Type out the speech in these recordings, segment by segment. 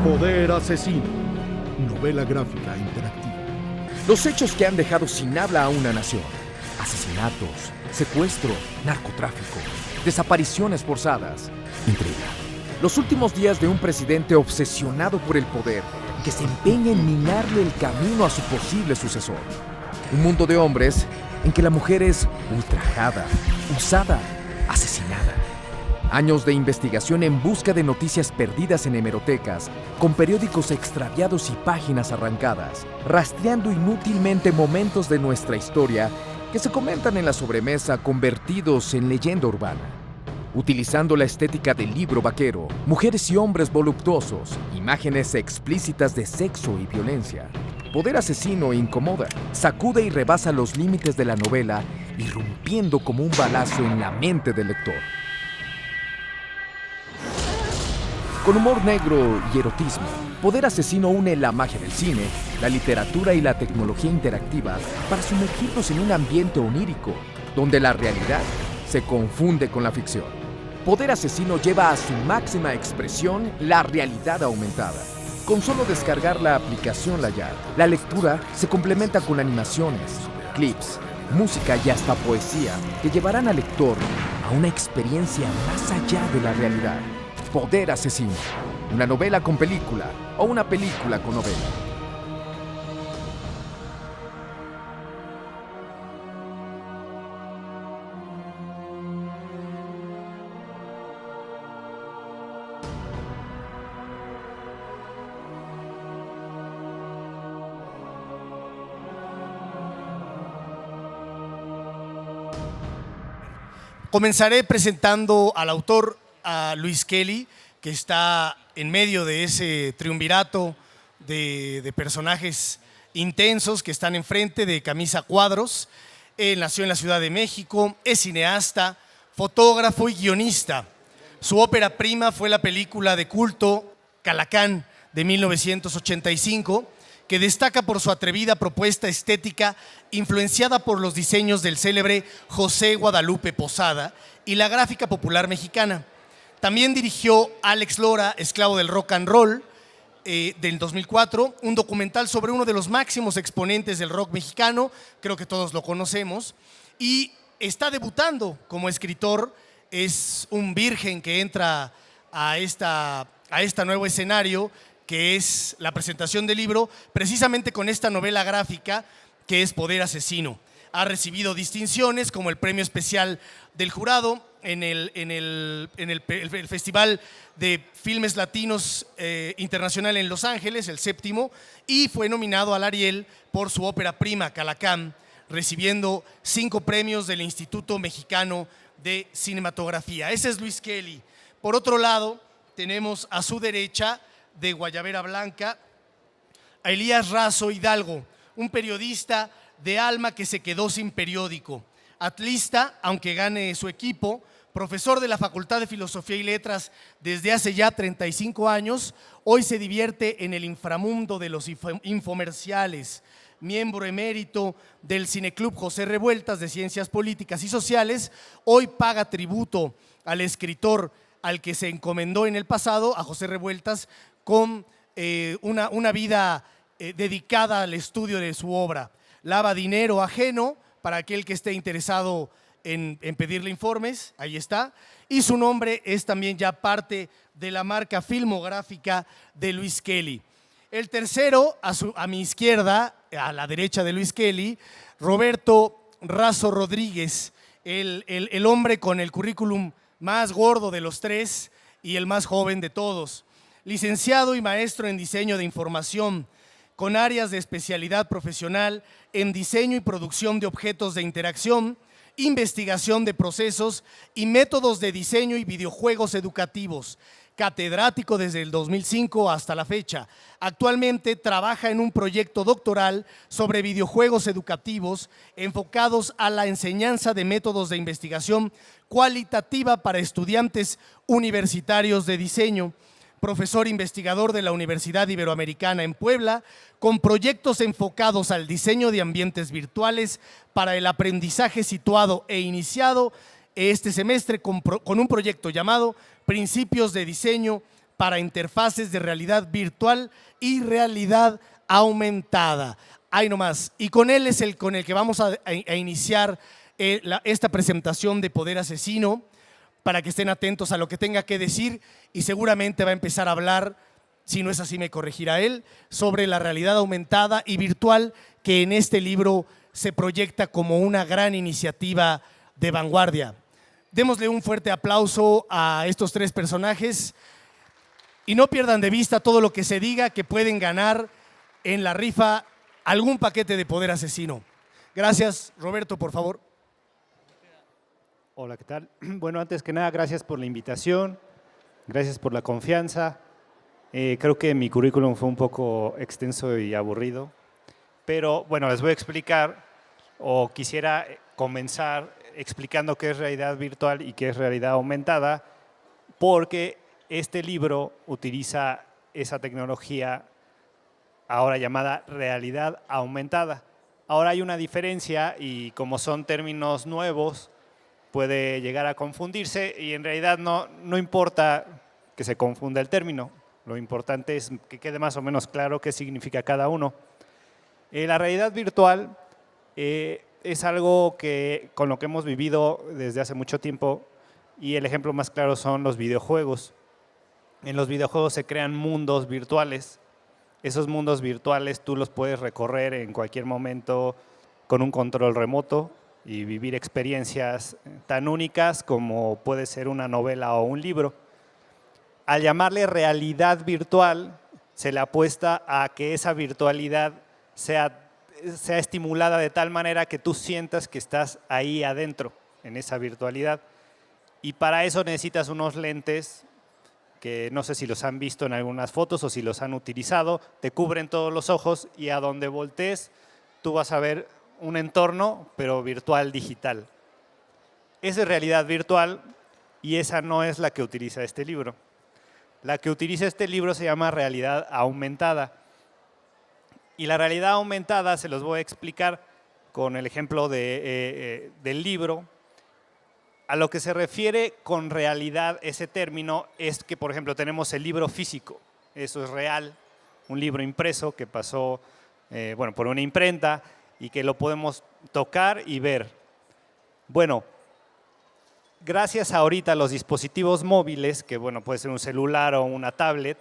Poder Asesino, novela gráfica interactiva. Los hechos que han dejado sin habla a una nación. Asesinatos, secuestro, narcotráfico, desapariciones forzadas, intriga. Los últimos días de un presidente obsesionado por el poder que se empeña en minarle el camino a su posible sucesor. Un mundo de hombres en que la mujer es ultrajada, usada, asesinada. Años de investigación en busca de noticias perdidas en hemerotecas, con periódicos extraviados y páginas arrancadas, rastreando inútilmente momentos de nuestra historia que se comentan en la sobremesa convertidos en leyenda urbana. Utilizando la estética del libro vaquero, mujeres y hombres voluptuosos, imágenes explícitas de sexo y violencia. Poder Asesino incomoda, sacude y rebasa los límites de la novela, irrumpiendo como un balazo en la mente del lector. Con humor negro y erotismo, Poder Asesino une la magia del cine, la literatura y la tecnología interactiva para sumergirnos en un ambiente onírico, donde la realidad se confunde con la ficción. Poder Asesino lleva a su máxima expresión la realidad aumentada. Con solo descargar la aplicación Layar, la lectura se complementa con animaciones, clips, música y hasta poesía que llevarán al lector a una experiencia más allá de la realidad. Poder Asesino, una novela con película o una película con novela. Comenzaré presentando al autor, a Luis Kelly, que está en medio de ese triunvirato de personajes intensos que están enfrente de camisa a cuadros. Él nació en la Ciudad de México, es cineasta, fotógrafo y guionista. Su ópera prima fue la película de culto Calacán de 1985, que destaca por su atrevida propuesta estética influenciada por los diseños del célebre José Guadalupe Posada y la gráfica popular mexicana. También dirigió Alex Lora, Esclavo del Rock and Roll, del 2004, un documental sobre uno de los máximos exponentes del rock mexicano, creo que todos lo conocemos, y está debutando como escritor. Es un virgen que entra a este nuevo escenario, que es la presentación del libro, precisamente con esta novela gráfica que es Poder Asesino. Ha recibido distinciones como el Premio Especial del Jurado en el Festival de Filmes Latinos Internacional en Los Ángeles, el 7º, y fue nominado al Ariel por su ópera prima, Calacán, recibiendo 5 premios del Instituto Mexicano de Cinematografía. Ese es Luis Kelly. Por otro lado, tenemos a su derecha, de Guayabera Blanca, a Elías Razo Hidalgo, un periodista de alma que se quedó sin periódico, atlista, aunque gane su equipo, profesor de la Facultad de Filosofía y Letras desde hace ya 35 años, hoy se divierte en el inframundo de los infomerciales, miembro emérito del Cineclub José Revueltas de Ciencias Políticas y Sociales, hoy paga tributo al escritor al que se encomendó en el pasado, a José Revueltas, con una vida dedicada al estudio de su obra. Lava dinero ajeno para aquel que esté interesado en pedirle informes, ahí está. Y su nombre es también ya parte de la marca filmográfica de Luis Kelly. El tercero, a mi izquierda, a la derecha de Luis Kelly, Roberto Razo Rodríguez, el hombre con el currículum más gordo de los tres y el más joven de todos. Licenciado y maestro en diseño de información, con áreas de especialidad profesional en diseño y producción de objetos de interacción, investigación de procesos y métodos de diseño y videojuegos educativos. Catedrático desde el 2005 hasta la fecha. Actualmente trabaja en un proyecto doctoral sobre videojuegos educativos enfocados a la enseñanza de métodos de investigación cualitativa para estudiantes universitarios de diseño. Profesor investigador de la Universidad Iberoamericana en Puebla, con proyectos enfocados al diseño de ambientes virtuales para el aprendizaje situado e iniciado este semestre con un proyecto llamado Principios de Diseño para interfaces de realidad virtual y realidad aumentada. Ahí nomás. Y con él es el con el que vamos a iniciar esta presentación de Poder Asesino, para que estén atentos a lo que tenga que decir, y seguramente va a empezar a hablar, si no es así me corregirá él, sobre la realidad aumentada y virtual que en este libro se proyecta como una gran iniciativa de vanguardia. Démosle un fuerte aplauso a estos tres personajes y no pierdan de vista todo lo que se diga, que pueden ganar en la rifa algún paquete de Poder Asesino. Gracias. Roberto, por favor. Hola, ¿qué tal? Bueno, antes que nada, gracias por la invitación, gracias por la confianza. Creo que mi currículum fue un poco extenso y aburrido, pero bueno, les voy a explicar, o quisiera comenzar explicando qué es realidad virtual y qué es realidad aumentada, porque este libro utiliza esa tecnología ahora llamada realidad aumentada. Ahora hay una diferencia y como son términos nuevos, puede llegar a confundirse y en realidad no importa que se confunda el término, lo importante es que quede más o menos claro qué significa cada uno. La realidad virtual es algo con lo que hemos vivido desde hace mucho tiempo y el ejemplo más claro son los videojuegos. En los videojuegos se crean mundos virtuales. Esos mundos virtuales tú los puedes recorrer en cualquier momento con un control remoto y vivir experiencias tan únicas como puede ser una novela o un libro. Al llamarle realidad virtual, se le apuesta a que esa virtualidad sea estimulada de tal manera que tú sientas que estás ahí adentro, en esa virtualidad. Y para eso necesitas unos lentes que no sé si los han visto en algunas fotos o si los han utilizado, te cubren todos los ojos y a donde voltees tú vas a ver un entorno, pero virtual digital. Esa es realidad virtual y esa no es la que utiliza este libro. La que utiliza este libro se llama realidad aumentada. Y la realidad aumentada se los voy a explicar con el ejemplo del libro. A lo que se refiere con realidad ese término es que, por ejemplo, tenemos el libro físico. Eso es real, un libro impreso que pasó por una imprenta y que lo podemos tocar y ver. Bueno, gracias ahorita a los dispositivos móviles, que bueno, puede ser un celular o una tablet,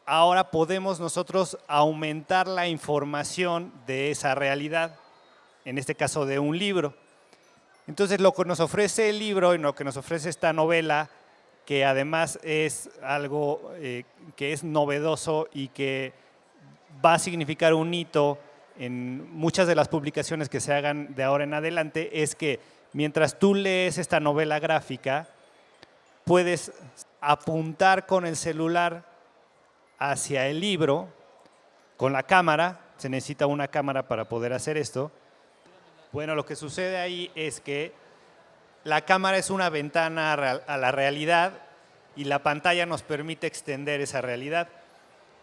ahora podemos nosotros aumentar la información de esa realidad, en este caso de un libro. Entonces, lo que nos ofrece el libro y lo que nos ofrece esta novela, que además es algo que es novedoso y que va a significar un hito en muchas de las publicaciones que se hagan de ahora en adelante, es que mientras tú lees esta novela gráfica, puedes apuntar con el celular hacia el libro, con la cámara, se necesita una cámara para poder hacer esto. Bueno, lo que sucede ahí es que la cámara es una ventana a la realidad y la pantalla nos permite extender esa realidad.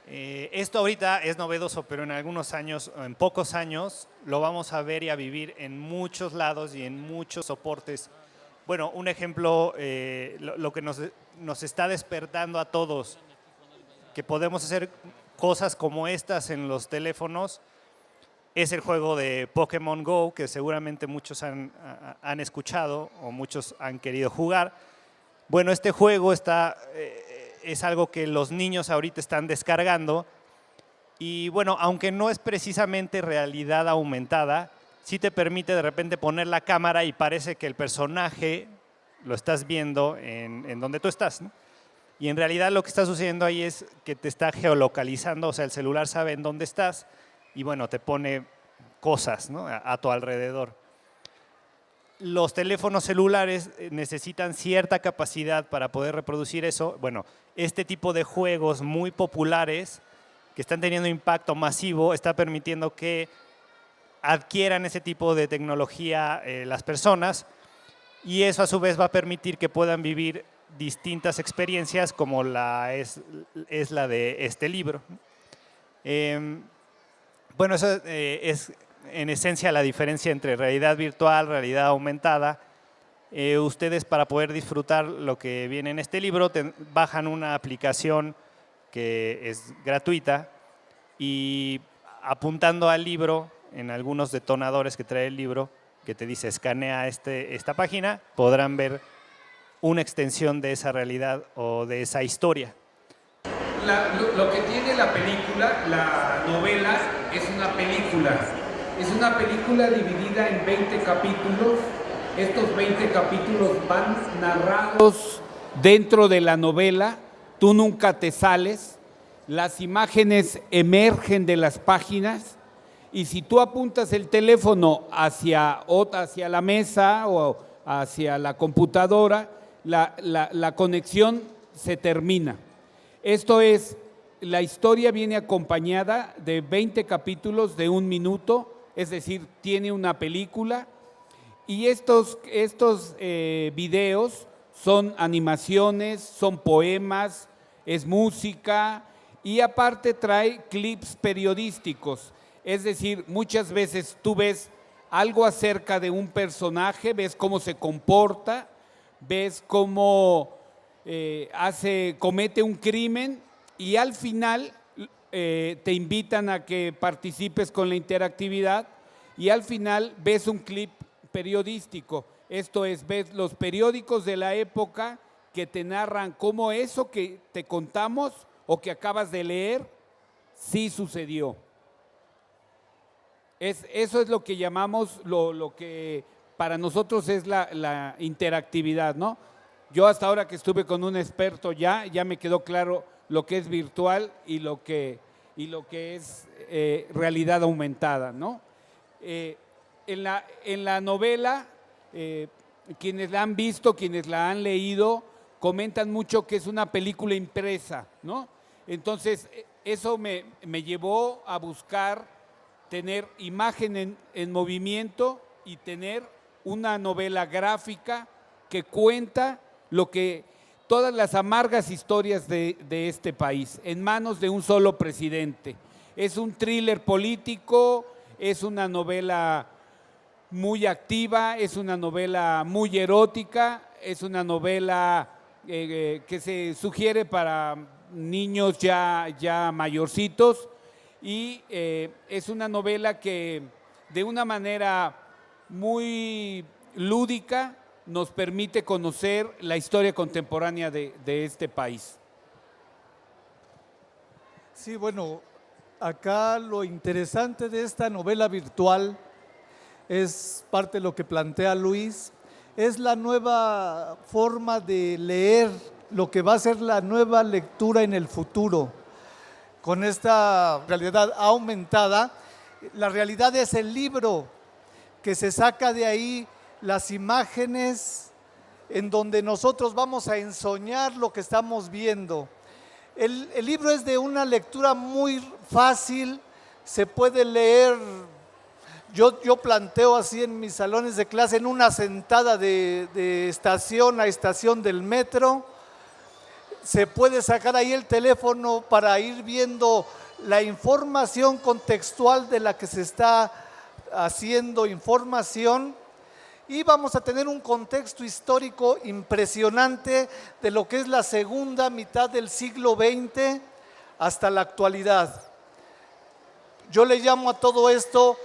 Esto ahorita es novedoso, pero en algunos años, en pocos años, lo vamos a ver y a vivir en muchos lados y en muchos soportes. Bueno, un ejemplo, lo que nos está despertando a todos, que podemos hacer cosas como estas en los teléfonos, es el juego de Pokémon Go, que seguramente muchos han escuchado o muchos han querido jugar. Bueno, este juego es algo que los niños ahorita están descargando y bueno, aunque no es precisamente realidad aumentada, sí te permite de repente poner la cámara y parece que el personaje lo estás viendo en donde tú estás, ¿no? Y en realidad lo que está sucediendo ahí es que te está geolocalizando, o sea, el celular sabe en dónde estás y bueno, te pone cosas, ¿no?, a tu alrededor. Los teléfonos celulares necesitan cierta capacidad para poder reproducir eso. Bueno, este tipo de juegos muy populares que están teniendo impacto masivo está permitiendo que adquieran ese tipo de tecnología las personas y eso a su vez va a permitir que puedan vivir distintas experiencias como es la de este libro. Bueno, eso es en esencia la diferencia entre realidad virtual, realidad aumentada. Ustedes, para poder disfrutar lo que viene en este libro, bajan una aplicación que es gratuita y apuntando al libro, en algunos detonadores que trae el libro, que te dice escanea esta página, podrán ver una extensión de esa realidad o de esa historia. Lo que tiene la película, la novela, es una película. Es una película dividida en 20 capítulos. Estos 20 capítulos van narrados dentro de la novela. Tú nunca te sales. Las imágenes emergen de las páginas. Y si tú apuntas el teléfono hacia la mesa o hacia la computadora, la conexión se termina. Esto es, la historia viene acompañada de 20 capítulos de 1 minuto, es decir, tiene una película, y estos videos son animaciones, son poemas, es música, y aparte trae clips periodísticos. Es decir, muchas veces tú ves algo acerca de un personaje, ves cómo se comporta, ves cómo comete un crimen, y al final te invitan a que participes con la interactividad, y al final ves un clip periodístico. Esto es, ves los periódicos de la época que te narran cómo eso que te contamos o que acabas de leer sí sucedió. Eso es lo que llamamos, lo que para nosotros es la interactividad, ¿no? Yo hasta ahora que estuve con un experto ya me quedó claro lo que es virtual y lo que es realidad aumentada, ¿no? En la novela, quienes la han visto, quienes la han leído, comentan mucho que es una película impresa, ¿no? Entonces, eso me llevó a buscar tener imagen en movimiento y tener una novela gráfica que cuenta todas las amargas historias de este país en manos de un solo presidente. Es un thriller político, es una novela muy activa, es una novela muy erótica, es una novela que se sugiere para niños ya mayorcitos, y es una novela que de una manera muy lúdica nos permite conocer la historia contemporánea de este país. Sí, bueno, acá lo interesante de esta novela virtual es parte de lo que plantea Luis, es la nueva forma de leer, lo que va a ser la nueva lectura en el futuro. Con esta realidad aumentada, la realidad es el libro, que se saca de ahí las imágenes en donde nosotros vamos a ensoñar lo que estamos viendo. El libro es de una lectura muy fácil, se puede leer, yo planteo así en mis salones de clase, en una sentada de estación a estación del metro. Se puede sacar ahí el teléfono para ir viendo la información contextual de la que se está haciendo información, y vamos a tener un contexto histórico impresionante de lo que es la segunda mitad del siglo XX hasta la actualidad. Yo le llamo a todo esto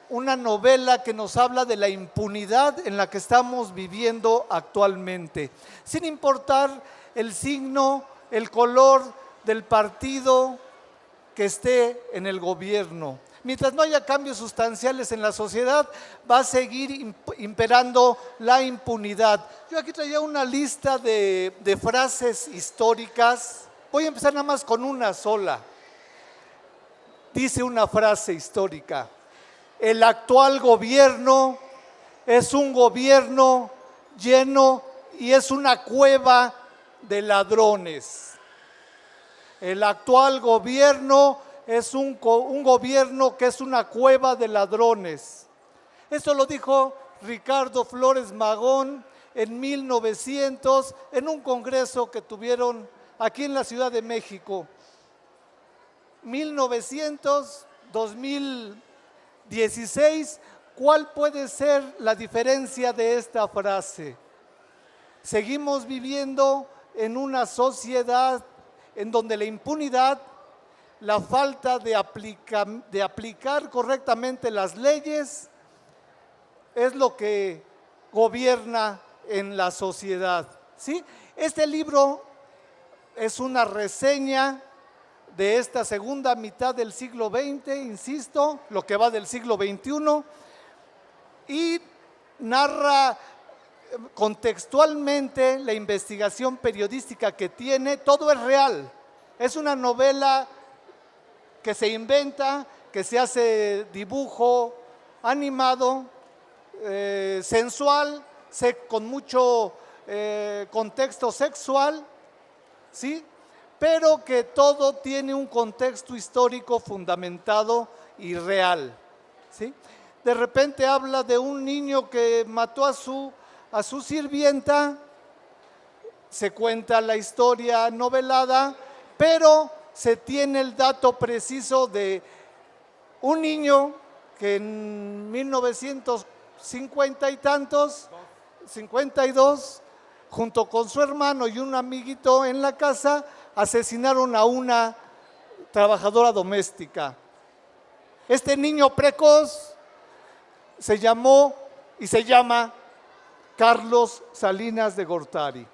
una novela que nos habla de la impunidad en la que estamos viviendo actualmente, sin importar el signo, el color del partido que esté en el gobierno. Mientras no haya cambios sustanciales en la sociedad, va a seguir imperando la impunidad. Yo aquí traía una lista de frases históricas. Voy a empezar nada más con una sola. Dice una frase histórica: el actual gobierno es un gobierno lleno y es una cueva de ladrones. El actual gobierno es un gobierno que es una cueva de ladrones. Eso lo dijo Ricardo Flores Magón en 1900 en un congreso que tuvieron aquí en la Ciudad de México. 1900, 2016, ¿Cuál puede ser la diferencia de esta frase? Seguimos viviendo en una sociedad en donde la impunidad, la falta de aplicar correctamente las leyes es lo que gobierna en la sociedad, ¿sí? Este libro es una reseña de esta segunda mitad del siglo XX, insisto, lo que va del siglo XXI, y narra contextualmente la investigación periodística que tiene. Todo es real, es una novela que se inventa, que se hace dibujo animado, sensual, con mucho contexto sexual, ¿sí? Pero que todo tiene un contexto histórico fundamentado y real, ¿sí? De repente habla de un niño que mató a su sirvienta, se cuenta la historia novelada, pero se tiene el dato preciso de un niño que en 1950 y tantos, 52, junto con su hermano y un amiguito en la casa, asesinaron a una trabajadora doméstica. Este niño precoz se llamó y se llama Carlos Salinas de Gortari.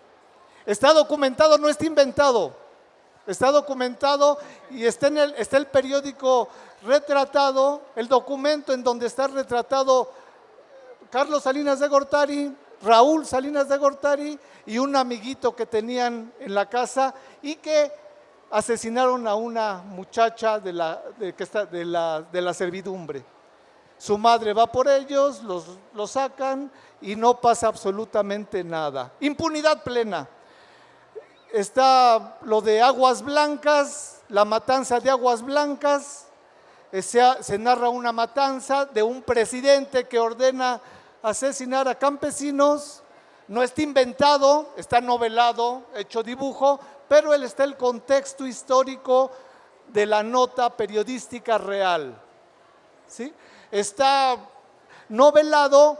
Está documentado, no está inventado. Está documentado y está el periódico retratado, el documento en donde está retratado Carlos Salinas de Gortari, Raúl Salinas de Gortari y un amiguito que tenían en la casa y que asesinaron a una muchacha de la servidumbre. Su madre va por ellos, los sacan y no pasa absolutamente nada. Impunidad plena. Está lo de Aguas Blancas, la matanza de Aguas Blancas. Se narra una matanza de un presidente que ordena asesinar a campesinos. No está inventado, está novelado, hecho dibujo, pero está el contexto histórico de la nota periodística real, ¿sí? Está novelado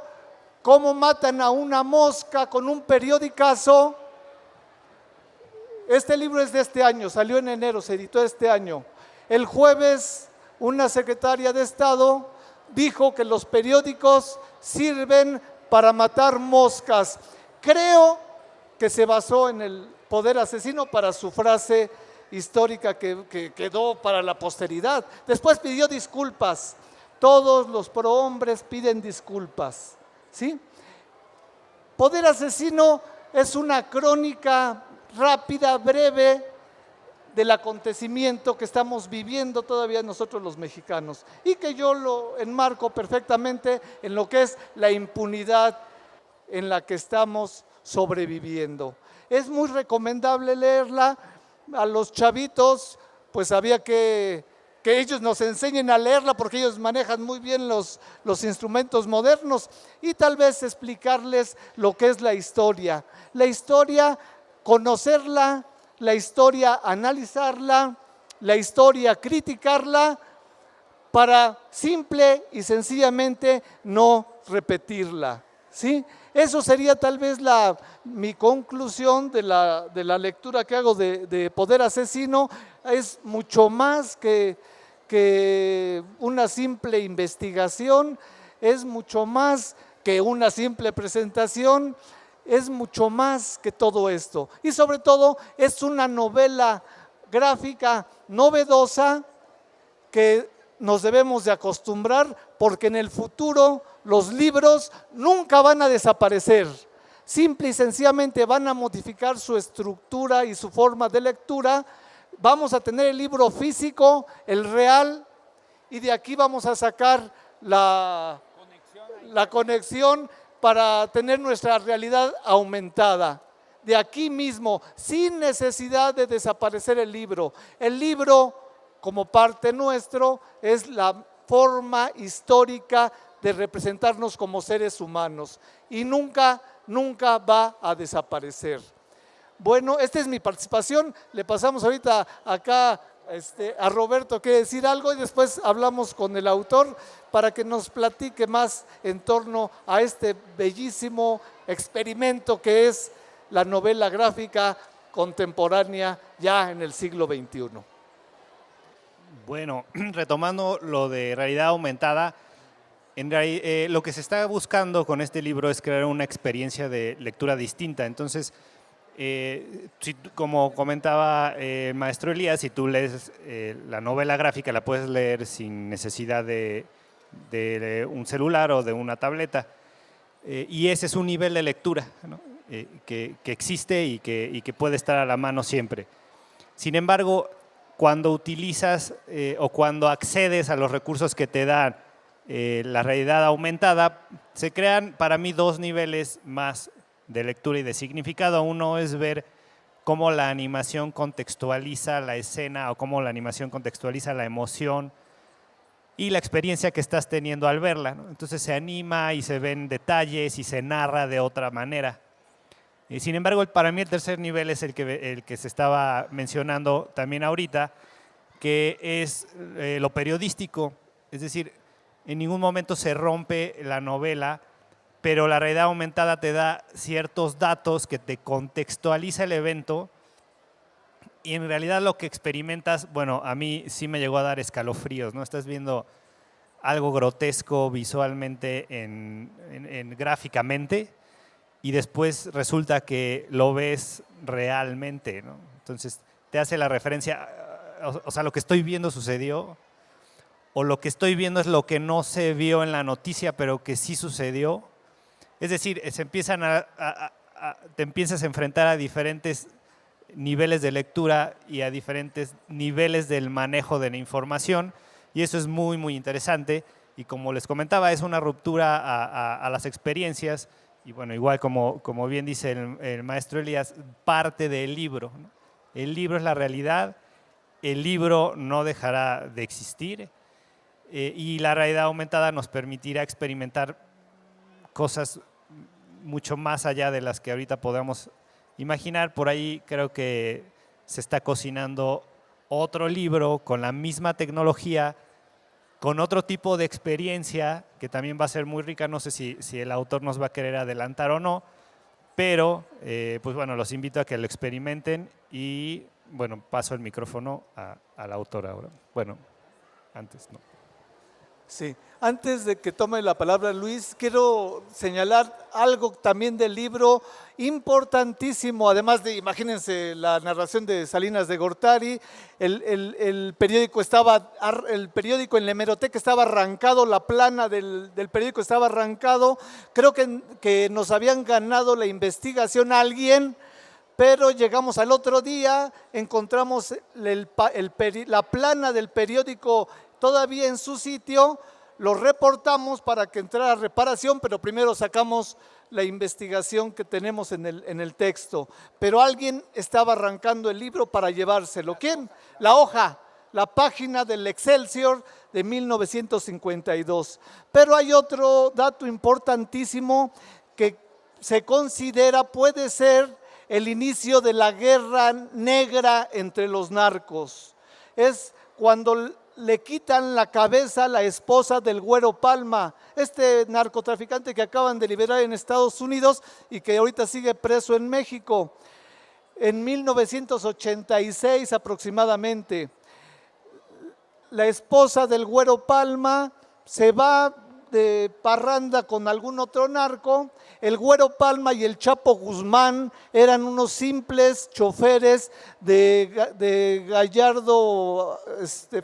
cómo matan a una mosca con un periodicazo. Este libro es de este año, salió en enero, se editó este año. El jueves, una secretaria de Estado dijo que los periódicos sirven para matar moscas. Creo que se basó en el poder asesino para su frase histórica que quedó para la posteridad. Después pidió disculpas. Todos los prohombres piden disculpas, ¿sí? Poder asesino es una crónica rápida, breve, del acontecimiento que estamos viviendo todavía nosotros los mexicanos y que yo lo enmarco perfectamente en lo que es la impunidad en la que estamos sobreviviendo. Es muy recomendable leerla. A los chavitos, pues había que ellos nos enseñen a leerla porque ellos manejan muy bien los instrumentos modernos y tal vez explicarles lo que es la historia, conocerla, la historia analizarla, la historia criticarla para simple y sencillamente no repetirla, ¿sí? Eso sería tal vez mi conclusión de la lectura que hago de Poder Asesino. Es mucho más que una simple investigación, es mucho más que una simple presentación, es mucho más que todo esto. Y sobre todo es una novela gráfica novedosa que nos debemos de acostumbrar porque en el futuro los libros nunca van a desaparecer. Simple y sencillamente van a modificar su estructura y su forma de lectura. Vamos a tener el libro físico, el real, y de aquí vamos a sacar la conexión para tener nuestra realidad aumentada. De aquí mismo, sin necesidad de desaparecer el libro. El libro, como parte nuestro, es la forma histórica de representarnos como seres humanos y nunca va a desaparecer. Bueno, esta es mi participación. Le pasamos ahorita acá a Roberto quiere decir algo y después hablamos con el autor para que nos platique más en torno a este bellísimo experimento que es la novela gráfica contemporánea ya en el siglo XXI. Bueno, retomando lo de realidad aumentada, lo que se está buscando con este libro es crear una experiencia de lectura distinta. Entonces, como comentaba el maestro Elías, si tú lees la novela gráfica, la puedes leer sin necesidad de un celular o de una tableta. Y ese es un nivel de lectura, ¿no? que existe y que puede estar a la mano siempre. Sin embargo, cuando utilizas o cuando accedes a los recursos que te dan la realidad aumentada, se crean para mí dos niveles más de lectura y de significado. Uno es ver cómo la animación contextualiza la escena o cómo la animación contextualiza la emoción y la experiencia que estás teniendo al verla, ¿no? Entonces se anima y se ven detalles y se narra de otra manera. Sin embargo, para mí el tercer nivel es el que se estaba mencionando también ahorita, que es lo periodístico. Es decir, en ningún momento se rompe la novela, pero la realidad aumentada te da ciertos datos que te contextualiza el evento y en realidad lo que experimentas, bueno, a mí sí me llegó a dar escalofríos, ¿no? Estás viendo algo grotesco visualmente, gráficamente, y después resulta que lo ves realmente, ¿no? Entonces te hace la referencia, o sea, lo que estoy viendo sucedió, o lo que estoy viendo es lo que no se vio en la noticia, pero que sí sucedió. Es decir, te empiezas a enfrentar a diferentes niveles de lectura y a diferentes niveles del manejo de la información, y eso es muy, muy interesante. Y como les comentaba, es una ruptura a las experiencias, y bueno, igual como bien dice el maestro Elías, parte del libro, ¿no? El libro es la realidad, el libro no dejará de existir, y la realidad aumentada nos permitirá experimentar cosas mucho más allá de las que ahorita podamos imaginar. Por ahí creo que se está cocinando otro libro con la misma tecnología, con otro tipo de experiencia que también va a ser muy rica. No sé si el autor nos va a querer adelantar o no, pero pues bueno, los invito a que lo experimenten y bueno, paso el micrófono al autor ahora. Bueno, antes no. Sí, antes de que tome la palabra Luis, quiero señalar algo también del libro importantísimo, además de, imagínense, la narración de Salinas de Gortari, el periódico en la hemeroteca estaba arrancado, la plana del periódico estaba arrancado, creo que nos habían ganado la investigación a alguien, pero llegamos al otro día, encontramos la plana del periódico todavía en su sitio, lo reportamos para que entrara a reparación, pero primero sacamos la investigación que tenemos en el texto. Pero alguien estaba arrancando el libro para llevárselo. ¿Quién? La hoja, la página del Excelsior de 1952. Pero hay otro dato importantísimo que se considera puede ser el inicio de la guerra negra entre los narcos. Es cuando le quitan la cabeza a la esposa del Güero Palma, este narcotraficante que acaban de liberar en Estados Unidos y que ahorita sigue preso en México. En 1986 aproximadamente, la esposa del Güero Palma se va de parranda con algún otro narco. El Güero Palma y el Chapo Guzmán eran unos simples choferes de Gallardo,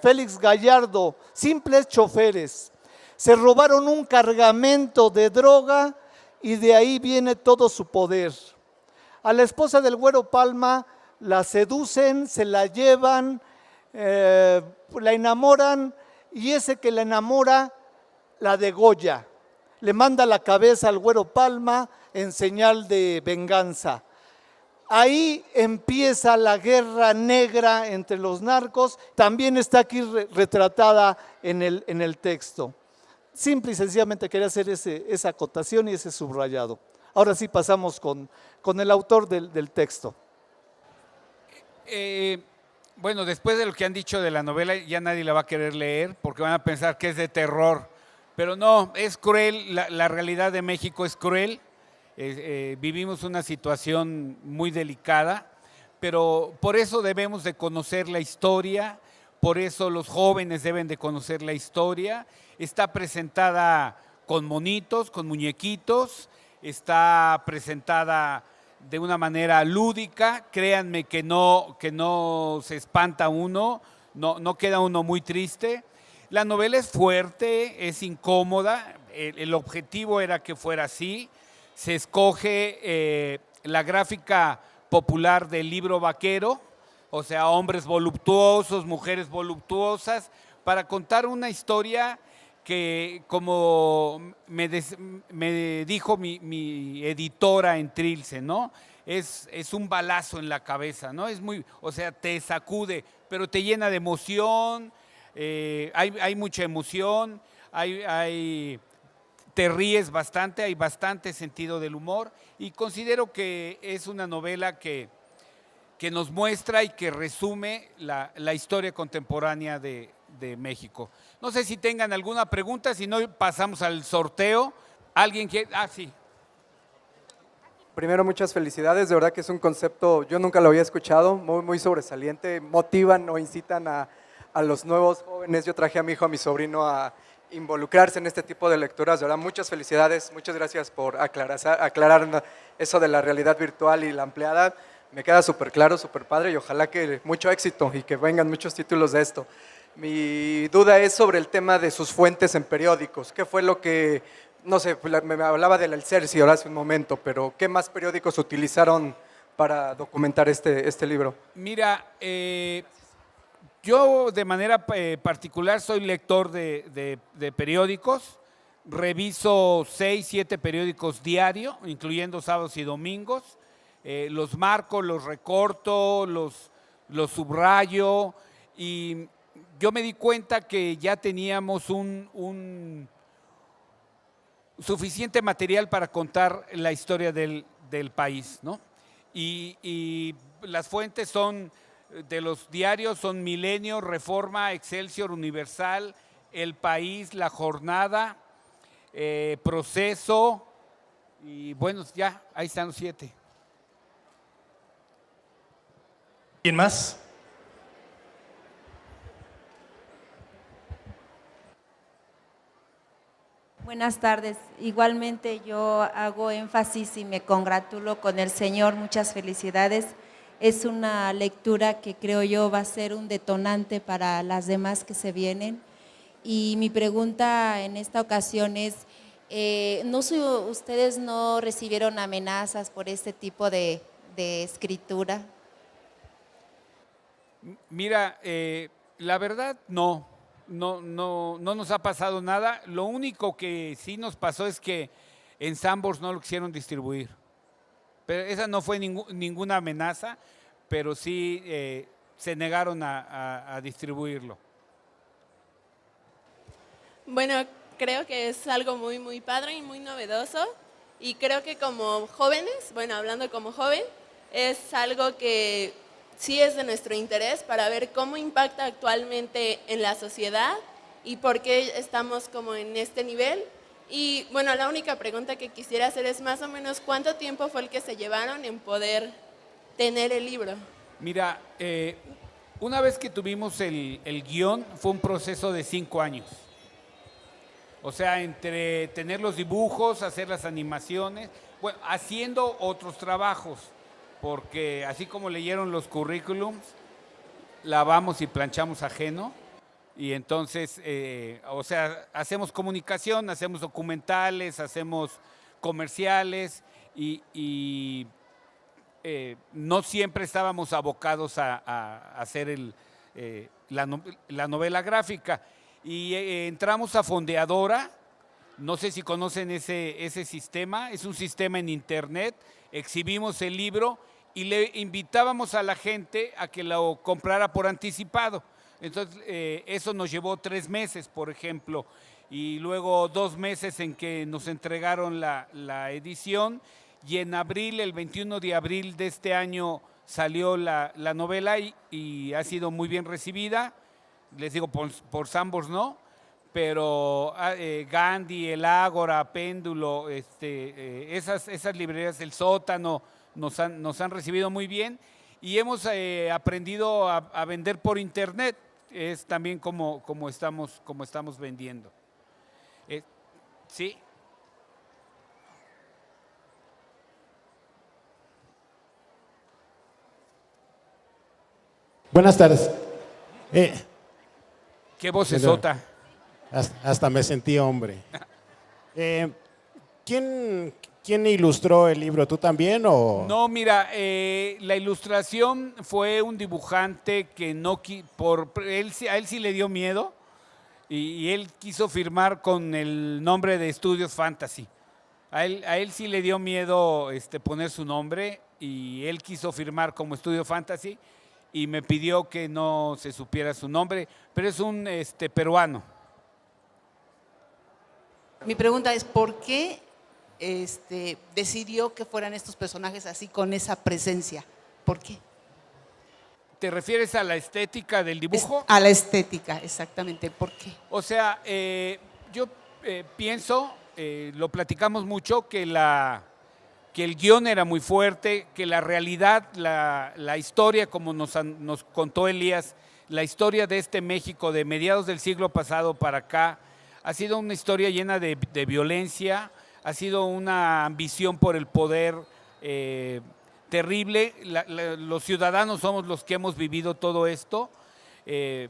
Félix Gallardo, simples choferes. Se robaron un cargamento de droga y de ahí viene todo su poder. A la esposa del Güero Palma la seducen, se la llevan, la enamoran y ese que la enamora la degolla. Le manda la cabeza al Güero Palma en señal de venganza. Ahí empieza la guerra negra entre los narcos, también está aquí retratada en el texto. Simple y sencillamente quería hacer esa acotación y ese subrayado. Ahora sí pasamos con el autor del texto. Bueno, después de lo que han dicho de la novela, ya nadie la va a querer leer porque van a pensar que es de terror. Pero no, es cruel, la realidad de México es cruel. Vivimos una situación muy delicada, pero por eso debemos de conocer la historia, por eso los jóvenes deben de conocer la historia. Está presentada con monitos, con muñequitos, está presentada de una manera lúdica, créanme que no se espanta uno, no queda uno muy triste. La novela es fuerte, es incómoda, el objetivo era que fuera así. Se escoge la gráfica popular del libro vaquero, o sea, hombres voluptuosos, mujeres voluptuosas, para contar una historia que, como me dijo mi editora en Trilce, ¿no? Es un balazo en la cabeza, ¿no? O sea, te sacude, pero te llena de emoción, hay mucha emoción, te ríes bastante, hay bastante sentido del humor y considero que es una novela que nos muestra y que resume la historia contemporánea de México. No sé si tengan alguna pregunta, si no pasamos al sorteo. ¿Alguien quiere? Sí. Primero, muchas felicidades, de verdad que es un concepto, yo nunca lo había escuchado, muy, muy sobresaliente, motivan o incitan a los nuevos jóvenes. Yo traje a mi hijo, a mi sobrino a involucrarse en este tipo de lecturas, de verdad, muchas felicidades, muchas gracias por aclarar eso de la realidad virtual y la ampliada. Me queda súper claro, súper padre y ojalá que mucho éxito y que vengan muchos títulos de esto. Mi duda es sobre el tema de sus fuentes en periódicos. ¿Qué fue lo que, no sé, me hablaba del Excelsior hace un momento, pero qué más periódicos utilizaron para documentar este libro? Mira, yo de manera particular soy lector de periódicos, reviso 6, 7 periódicos diario, incluyendo sábados y domingos. Los marco, los recorto, los subrayo y yo me di cuenta que ya teníamos un suficiente material para contar la historia del país, ¿no? Y las fuentes son de los diarios, son Milenio, Reforma, Excelsior, Universal, El País, La Jornada, Proceso y bueno, ya, ahí están los 7. ¿Quién más? Buenas tardes. Igualmente yo hago énfasis y me congratulo con el Señor. Muchas felicidades. Es una lectura que creo yo va a ser un detonante para las demás que se vienen. Y mi pregunta en esta ocasión es, ¿ustedes no recibieron amenazas por este tipo de escritura? Mira, la verdad no nos ha pasado nada. Lo único que sí nos pasó es que en Sanborns no lo quisieron distribuir. Pero esa no fue ninguna amenaza, pero sí se negaron a distribuirlo. Bueno, creo que es algo muy, muy padre y muy novedoso. Y creo que como jóvenes, bueno, hablando como joven, es algo que sí es de nuestro interés para ver cómo impacta actualmente en la sociedad y por qué estamos como en este nivel. Y bueno, la única pregunta que quisiera hacer es más o menos ¿cuánto tiempo fue el que se llevaron en poder tener el libro? Mira, una vez que tuvimos el guión fue un proceso de 5 años. O sea, entre tener los dibujos, hacer las animaciones, bueno, haciendo otros trabajos. Porque así como leyeron los currículums, lavamos y planchamos ajeno y entonces, o sea, hacemos comunicación, hacemos documentales, hacemos comerciales y no siempre estábamos abocados a hacer la novela gráfica. Y entramos a Fondeadora, no sé si conocen ese sistema, es un sistema en internet, exhibimos el libro y le invitábamos a la gente a que lo comprara por anticipado. Entonces, eso nos llevó 3 meses, por ejemplo, y luego 2 meses en que nos entregaron la edición, y en abril, el 21 de abril de este año, salió la novela y ha sido muy bien recibida. Les digo, por Sambors no, pero Gandhi, El Ágora, Péndulo, esas librerías, El Sótano, nos han recibido muy bien y hemos aprendido a vender por internet. Es también como estamos vendiendo. Sí. Buenas tardes. ¿Qué vocesota? Hasta me sentí hombre. ¿Quién ilustró el libro? ¿Tú también o...? No, mira, la ilustración fue un dibujante que a él sí le dio miedo y él quiso firmar con el nombre de Estudios Fantasy. A él sí le dio miedo poner su nombre y él quiso firmar como Estudio Fantasy y me pidió que no se supiera su nombre, pero es un peruano. Mi pregunta es, ¿por qué decidió que fueran estos personajes así, con esa presencia? ¿Por qué? ¿Te refieres a la estética del dibujo? A la estética, exactamente. ¿Por qué? O sea, yo pienso, lo platicamos mucho, que el guión era muy fuerte, que la realidad, la historia, como nos contó Elías, la historia de este México de mediados del siglo pasado para acá, ha sido una historia llena de violencia, ha sido una ambición por el poder terrible. Los ciudadanos somos los que hemos vivido todo esto. Ya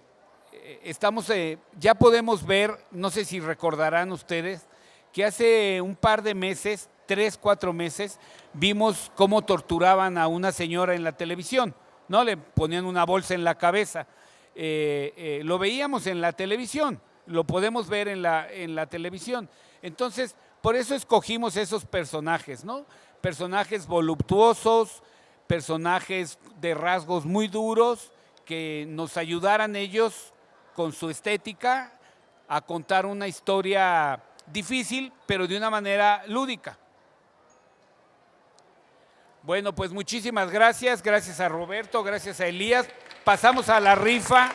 podemos ver, no sé si recordarán ustedes, que hace un par de meses, 3, 4 meses, vimos cómo torturaban a una señora en la televisión, ¿no? Le ponían una bolsa en la cabeza. Lo veíamos en la televisión, lo podemos ver en la televisión. Entonces, por eso escogimos esos personajes, ¿no? Personajes voluptuosos, personajes de rasgos muy duros, que nos ayudaran ellos con su estética a contar una historia difícil, pero de una manera lúdica. Bueno, pues muchísimas gracias a Roberto, gracias a Elías. Pasamos a la rifa.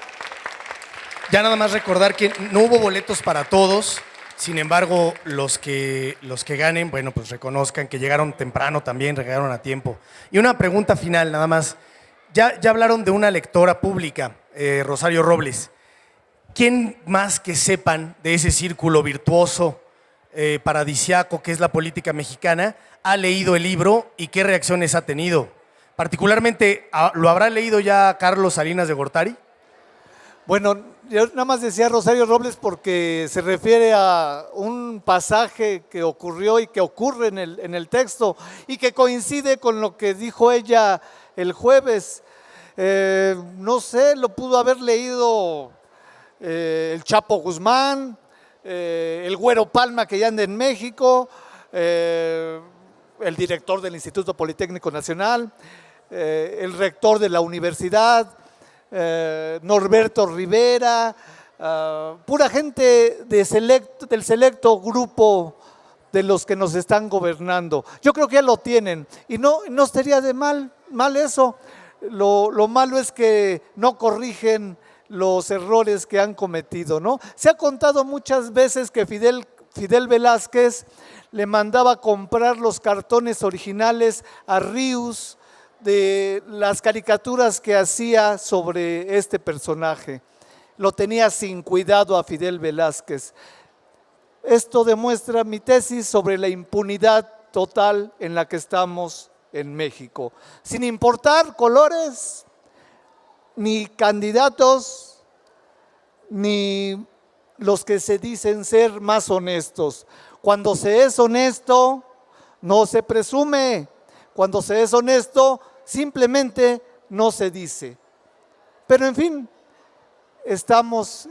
Ya nada más recordar que no hubo boletos para todos, sin embargo, los que ganen, bueno, pues reconozcan que llegaron temprano también, llegaron a tiempo. Y una pregunta final, nada más. Ya hablaron de una lectora pública, Rosario Robles. ¿Quién más que sepan de ese círculo virtuoso, paradisiaco que es la política mexicana, ha leído el libro y qué reacciones ha tenido? Particularmente, ¿lo habrá leído ya Carlos Salinas de Gortari? Bueno, yo nada más decía Rosario Robles porque se refiere a un pasaje que ocurrió y que ocurre en el texto y que coincide con lo que dijo ella el jueves. No sé, lo pudo haber leído el Chapo Guzmán, el Güero Palma, que ya anda en México, el director del Instituto Politécnico Nacional, el rector de la universidad, Norberto Rivera, pura gente del selecto grupo de los que nos están gobernando. Yo creo que ya lo tienen y no estaría de mal eso. Lo malo es que no corrigen los errores que han cometido, ¿no? Se ha contado muchas veces que Fidel Velázquez le mandaba comprar los cartones originales a Rius de las caricaturas que hacía sobre este personaje. Lo tenía sin cuidado a Fidel Velázquez. Esto demuestra mi tesis sobre la impunidad total en la que estamos en México, sin importar colores, ni candidatos, ni los que se dicen ser más honestos. Cuando se es honesto, no se presume. Cuando se es honesto, simplemente no se dice. Pero en fin, estamos,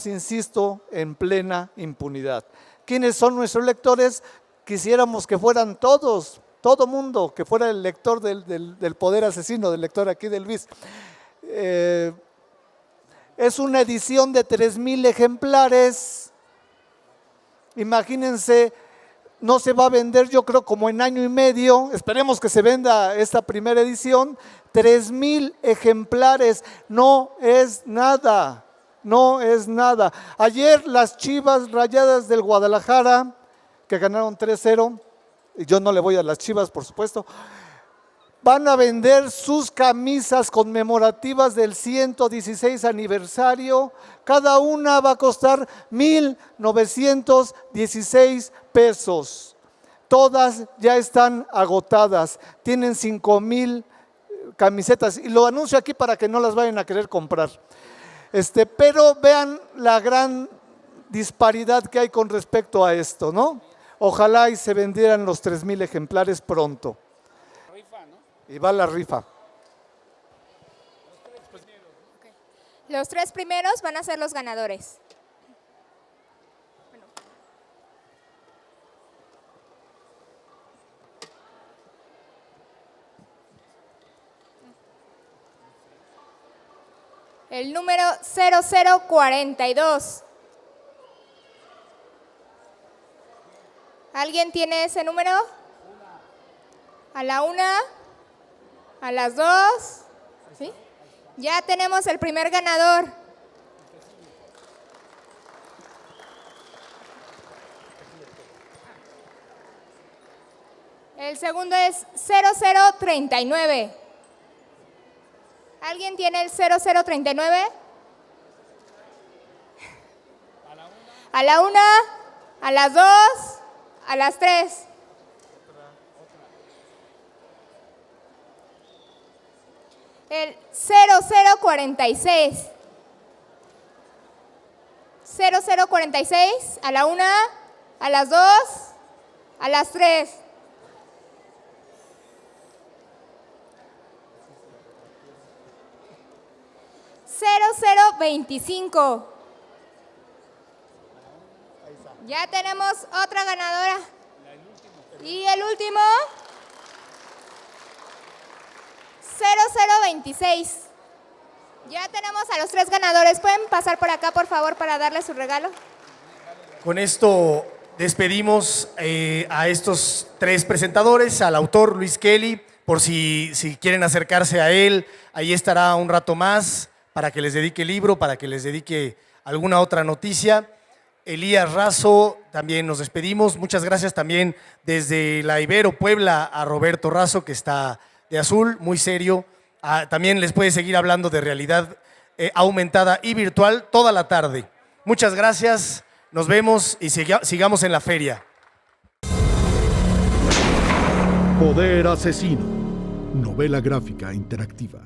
insisto, en plena impunidad. ¿Quiénes son nuestros lectores? Quisiéramos que fueran todos, todo mundo, que fuera el lector del poder asesino, del lector aquí del Luis. Es una edición de 3,000 ejemplares. Imagínense no se va a vender, yo creo, como en año y medio. Esperemos que se venda esta primera edición. 3,000 ejemplares, no es nada, no es nada. Ayer las Chivas Rayadas del Guadalajara, que ganaron 3-0, y yo no le voy a las Chivas, por supuesto, van a vender sus camisas conmemorativas del 116 aniversario. Cada una va a costar 1,916 pesos. Todas ya están agotadas. Tienen 5,000 camisetas. Y lo anuncio aquí para que no las vayan a querer comprar. Pero vean la gran disparidad que hay con respecto a esto, ¿no? Ojalá y se vendieran los 3,000 ejemplares pronto. Y va la rifa. Los 3 primeros van a ser los ganadores. El número 0042. ¿Alguien tiene ese número? A la 1. A las 2, ¿sí? Ya tenemos el primer ganador. El segundo es 0039. ¿Alguien tiene el 0039? A la 1, a las 2, a las 3. El 0046. 0046, a la 1, a las 2, a las 3. $0025. Ya tenemos otra ganadora. Y el último, 0026. Ya tenemos a los 3 ganadores. ¿Pueden pasar por acá, por favor, para darle su regalo? Con esto despedimos a estos 3 presentadores, al autor Luis Kelly, por si quieren acercarse a él, ahí estará un rato más para que les dedique el libro, para que les dedique alguna otra noticia. Elías Razo, también nos despedimos. Muchas gracias también desde la Ibero Puebla a Roberto Razo, que está de azul, muy serio. También les puede seguir hablando de realidad aumentada y virtual toda la tarde. Muchas gracias, nos vemos y sigamos en la feria. Poder Asesino, novela gráfica interactiva.